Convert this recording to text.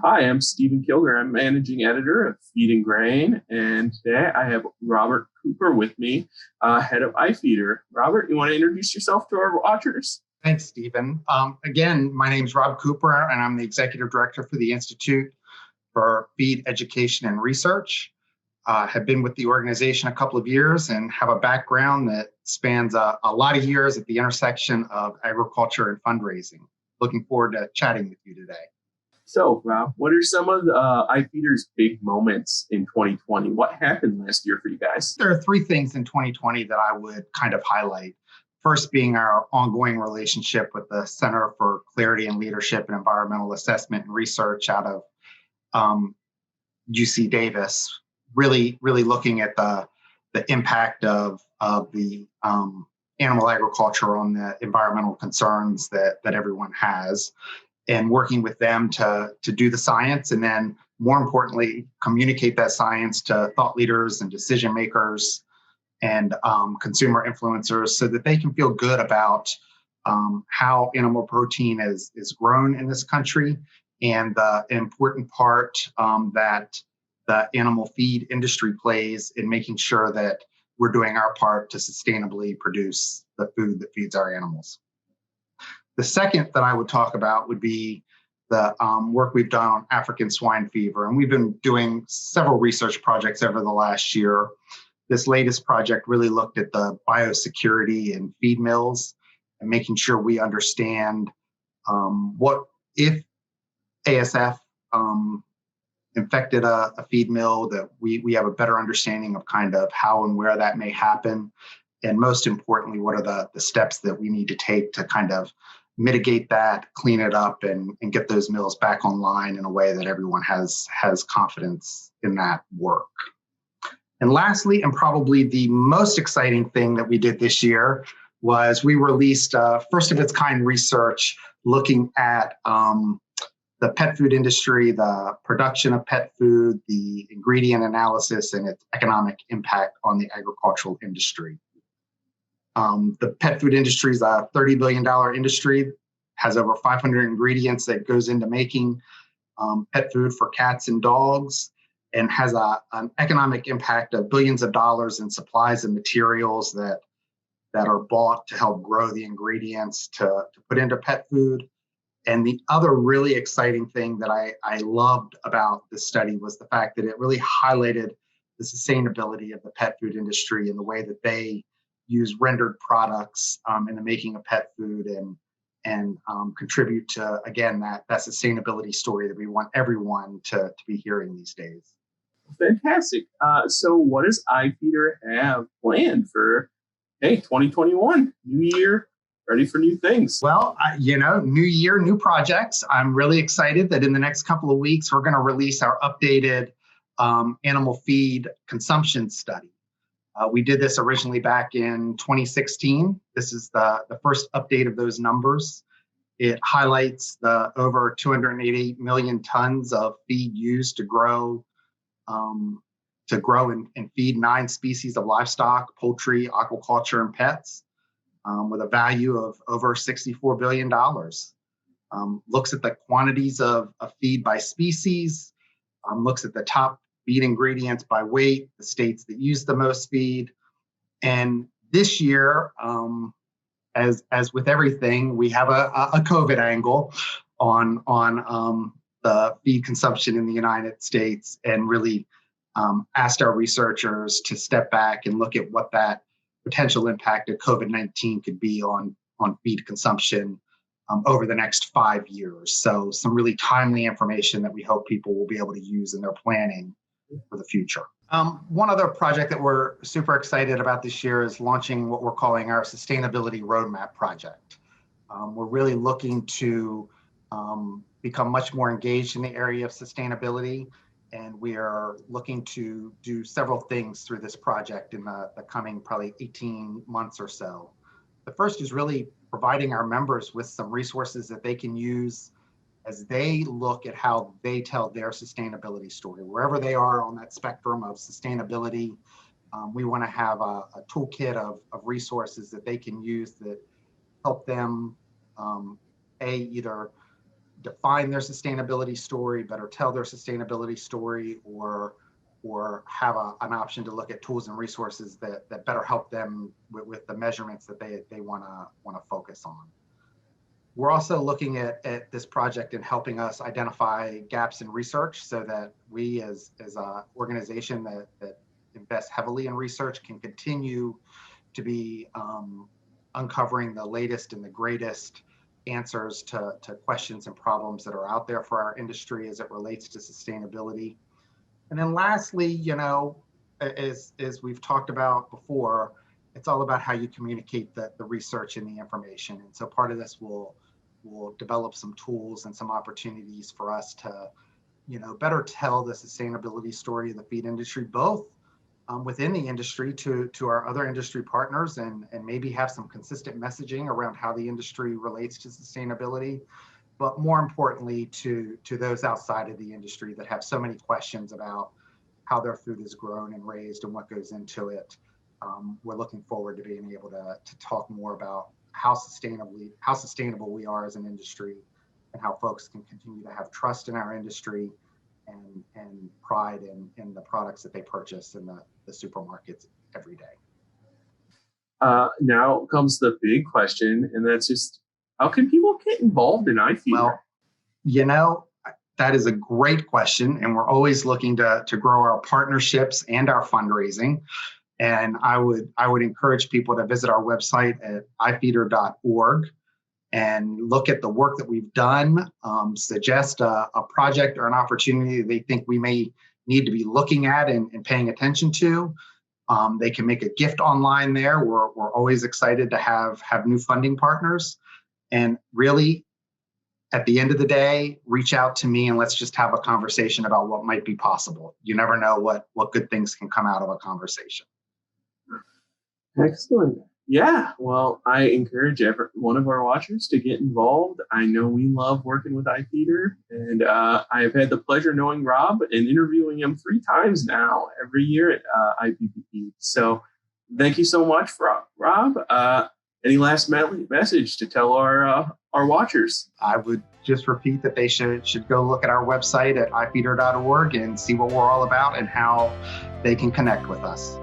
Hi, I'm Steven Kilger. I'm managing editor of Feed and Grain, and today I have Robert Cooper with me, head of IFEEDER. Robert, you want to introduce yourself to our watchers? Thanks, Stephen. Again, my name is Rob Cooper, and I'm the Executive Director for the Institute for Feed Education and Research. Have been with the organization a couple of years and have a background that spans a lot of years at the intersection of agriculture and fundraising. Looking forward to chatting with you today. So, Rob, what are some of the IFEEDER's big moments in 2020? What happened last year for you guys? There are three things in 2020 that I would kind of highlight. First being our ongoing relationship with the Center for Clarity and Leadership in Environmental Assessment and Research out of UC Davis, really looking at the impact of the animal agriculture on the environmental concerns that everyone has, and working with them to do the science, and then more importantly, communicate that science to thought leaders and decision makers and consumer influencers so that they can feel good about how animal protein is grown in this country and the important part that the animal feed industry plays in making sure that we're doing our part to sustainably produce the food that feeds our animals. The second that I would talk about would be the work we've done on African swine fever. And we've been doing several research projects over the last year. This latest project really looked at the biosecurity in feed mills and making sure we understand what if ASF infected a feed mill, that we have a better understanding of kind of how and where that may happen. And most importantly, what are the steps that we need to take to kind of mitigate that, clean it up, and get those mills back online in a way that everyone has confidence in that work. And lastly, and probably the most exciting thing that we did this year, was we released first of its kind research looking at the pet food industry, the production of pet food, the ingredient analysis, and its economic impact on the agricultural industry. The pet food industry is a $30 billion industry, has over 500 ingredients that goes into making pet food for cats and dogs, and has an economic impact of billions of dollars in supplies and materials that are bought to help grow the ingredients to put into pet food. And the other really exciting thing that I loved about this study was the fact that it really highlighted the sustainability of the pet food industry and the way that they use rendered products in the making of pet food and contribute to, again, that sustainability story that we want everyone to be hearing these days. Fantastic. So what does IFEEDER have planned for 2021? New year, ready for new things? Well, new year, new projects. I'm really excited that in the next couple of weeks, we're going to release our updated animal feed consumption study. We did this originally back in 2016. This is the first update of those numbers. It highlights the over 288 million tons of feed used to grow and feed 9 species of livestock, poultry, aquaculture, and pets, with a value of over $64 billion. Looks at the quantities of feed by species, looks at the top feed ingredients by weight, the states that use the most feed. And this year, as with everything, we have a COVID angle on the feed consumption in the United States, and really asked our researchers to step back and look at what that potential impact of COVID-19 could be on feed consumption over the next 5 years. So some really timely information that we hope people will be able to use in their planning for the future. One other project that we're super excited about this year is launching what we're calling our Sustainability Roadmap project. We're really looking to become much more engaged in the area of sustainability, and we are looking to do several things through this project in the coming probably 18 months or so. The first is really providing our members with some resources that they can use as they look at how they tell their sustainability story. Wherever they are on that spectrum of sustainability, we want to have a toolkit of resources that they can use that help them either define their sustainability story, better tell their sustainability story, or have an option to look at tools and resources that better help them with the measurements that they want to focus on. We're also looking at this project and helping us identify gaps in research so that we as an organization that invests heavily in research can continue to be uncovering the latest and the greatest answers to questions and problems that are out there for our industry as it relates to sustainability. And then lastly, you know, as we've talked about before, it's all about how you communicate the research and the information. And so part of this will develop some tools and some opportunities for us to, you know, better tell the sustainability story of the feed industry, both within the industry to our other industry partners, and maybe have some consistent messaging around how the industry relates to sustainability, but more importantly to those outside of the industry that have so many questions about how their food is grown and raised and what goes into it. We're looking forward to being able to talk more about how sustainable we are as an industry, and how folks can continue to have trust in our industry and pride in the products that they purchase in the supermarkets every day. Now comes the big question, and that's just, how can people get involved in IFEEDER? Well, you know, that is a great question, and we're always looking to grow our partnerships and our fundraising. And I would encourage people to visit our website at ifeeder.org and look at the work that we've done, suggest a project or an opportunity that they think we may need to be looking at and paying attention to. They can make a gift online there. We're always excited to have new funding partners. And really, at the end of the day, reach out to me and let's just have a conversation about what might be possible. You never know what good things can come out of a conversation. Excellent. Yeah, well, I encourage every one of our watchers to get involved. I know we love working with IFEEDER, and I have had the pleasure knowing Rob and interviewing him 3 times now every year at IPPE. So thank you so much, Rob. Any last message to tell our watchers? I would just repeat that they should go look at our website at ifeeder.org and see what we're all about and how they can connect with us.